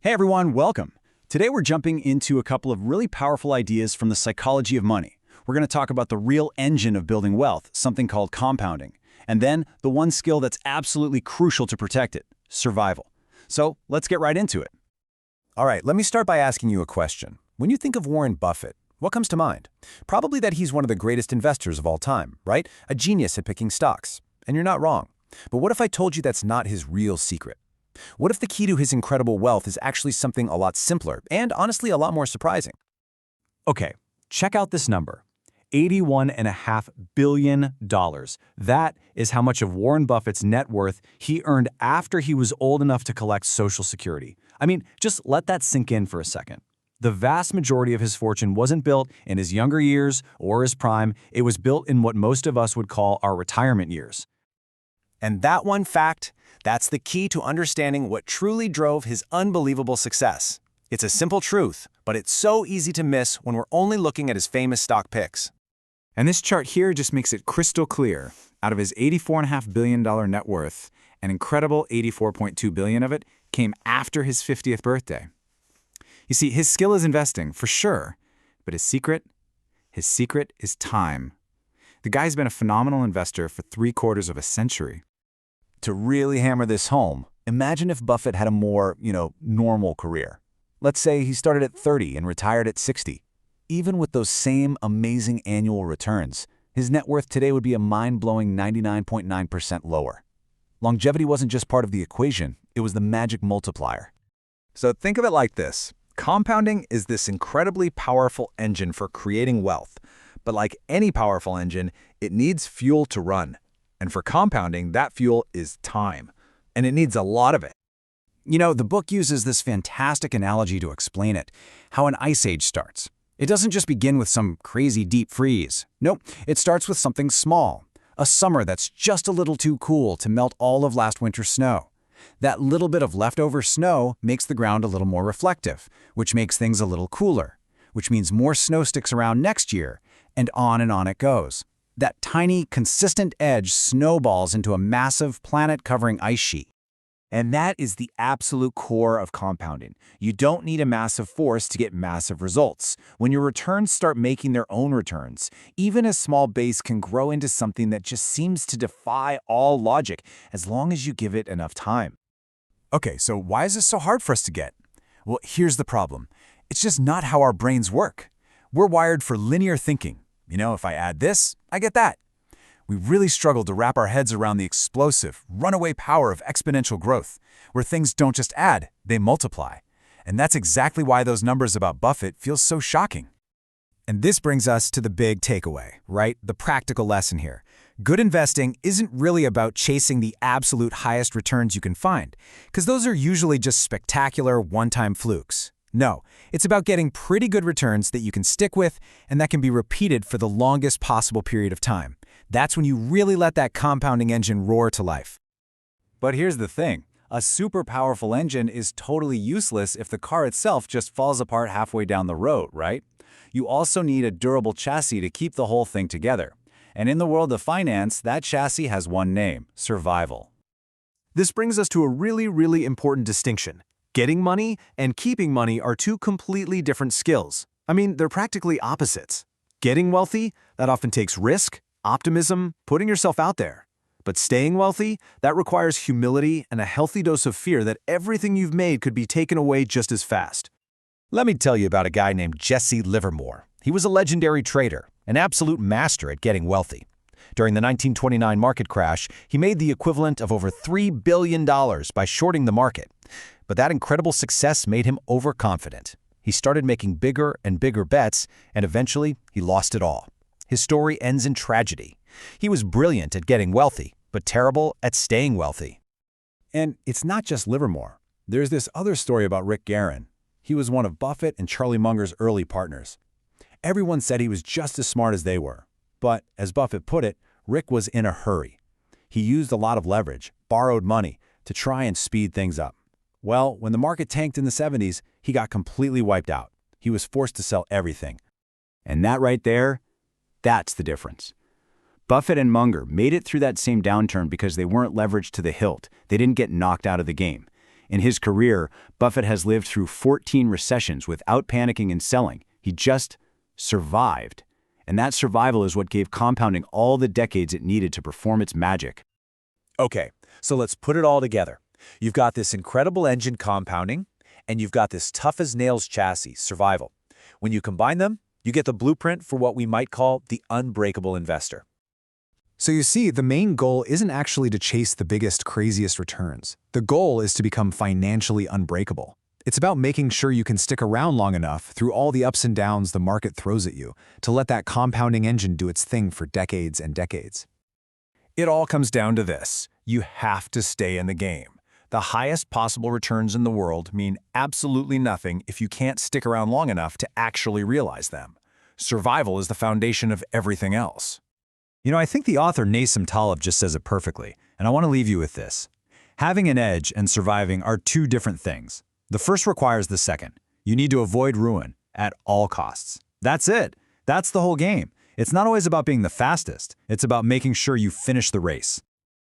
Hey everyone, welcome. Today we're jumping into a couple of really powerful ideas from the psychology of money. We're going to talk about the real engine of building wealth, something called compounding, and then the one skill that's absolutely crucial to protect it, survival. So let's get right into it. All right, let me start by asking you a question. When you think of Warren Buffett, what comes to mind? Probably that he's one of the greatest investors of all time, right? A genius at picking stocks. And you're not wrong. But what if I told you that's not his real secret? What if the key to his incredible wealth is actually something a lot simpler and honestly a lot more surprising? Okay, check out this number. $81.5 billion. That is how much of Warren Buffett's net worth he earned after he was old enough to collect Social Security. I mean, just let that sink in for a second. The vast majority of his fortune wasn't built in his younger years or his prime. It was built in what most of us would call our retirement years. And that one fact, that's the key to understanding what truly drove his unbelievable success. It's a simple truth, but it's so easy to miss when we're only looking at his famous stock picks. And this chart here just makes it crystal clear. Out of his $84.5 billion net worth, an incredible $84.2 billion of it came after his 50th birthday. You see, his skill is investing, for sure, but his secret is time. The guy's been a phenomenal investor for 3/4 of a century. To really hammer this home, imagine if Buffett had a more, normal career. Let's say he started at 30 and retired at 60. Even with those same amazing annual returns, his net worth today would be a mind-blowing 99.9% lower. Longevity wasn't just part of the equation, it was the magic multiplier. So think of it like this. Compounding is this incredibly powerful engine for creating wealth. But like any powerful engine, it needs fuel to run. And for compounding, that fuel is time. And it needs a lot of it. The book uses this fantastic analogy to explain it, how an ice age starts. It doesn't just begin with some crazy deep freeze. Nope, it starts with something small. A summer that's just a little too cool to melt all of last winter's snow. That little bit of leftover snow makes the ground a little more reflective, which makes things a little cooler, which means more snow sticks around next year, and on it goes. That tiny, consistent edge snowballs into a massive planet-covering ice sheet. And that is the absolute core of compounding. You don't need a massive force to get massive results. When your returns start making their own returns, even a small base can grow into something that just seems to defy all logic as long as you give it enough time. Okay, so why is this so hard for us to get? Well, here's the problem. It's just not how our brains work. We're wired for linear thinking. If I add this, I get that. We really struggle to wrap our heads around the explosive, runaway power of exponential growth, where things don't just add, they multiply. And that's exactly why those numbers about Buffett feel so shocking. And this brings us to the big takeaway, right? The practical lesson here. Good investing isn't really about chasing the absolute highest returns you can find, because those are usually just spectacular one-time flukes. No, it's about getting pretty good returns that you can stick with and that can be repeated for the longest possible period of time. That's when you really let that compounding engine roar to life. But here's the thing. A super powerful engine is totally useless if the car itself just falls apart halfway down the road, right? You also need a durable chassis to keep the whole thing together. And in the world of finance, that chassis has one name: survival. This brings us to a really important distinction. Getting money and keeping money are two completely different skills. I mean, they're practically opposites. Getting wealthy, that often takes risk, optimism, putting yourself out there. But staying wealthy, that requires humility and a healthy dose of fear that everything you've made could be taken away just as fast. Let me tell you about a guy named Jesse Livermore. He was a legendary trader, an absolute master at getting wealthy. During the 1929 market crash, he made the equivalent of over $3 billion by shorting the market. But that incredible success made him overconfident. He started making bigger and bigger bets, and eventually he lost it all. His story ends in tragedy. He was brilliant at getting wealthy, but terrible at staying wealthy. And it's not just Livermore. There's this other story about Rick Guerin. He was one of Buffett and Charlie Munger's early partners. Everyone said he was just as smart as they were. But, as Buffett put it, Rick was in a hurry. He used a lot of leverage, borrowed money, to try and speed things up. Well, when the market tanked in the 70s, he got completely wiped out. He was forced to sell everything. And that right there, that's the difference. Buffett and Munger made it through that same downturn because they weren't leveraged to the hilt. They didn't get knocked out of the game. In his career, Buffett has lived through 14 recessions without panicking and selling. He just survived. And that survival is what gave compounding all the decades it needed to perform its magic. Okay, so let's put it all together. You've got this incredible engine compounding, and you've got this tough-as-nails chassis, survival. When you combine them, you get the blueprint for what we might call the unbreakable investor. So you see, the main goal isn't actually to chase the biggest, craziest returns. The goal is to become financially unbreakable. It's about making sure you can stick around long enough through all the ups and downs the market throws at you to let that compounding engine do its thing for decades and decades. It all comes down to this. You have to stay in the game. The highest possible returns in the world mean absolutely nothing if you can't stick around long enough to actually realize them. Survival is the foundation of everything else. You know, I think the author Nassim Taleb just says it perfectly, and I want to leave you with this. Having an edge and surviving are two different things. The first requires the second. You need to avoid ruin at all costs. That's it. That's the whole game. It's not always about being the fastest. It's about making sure you finish the race.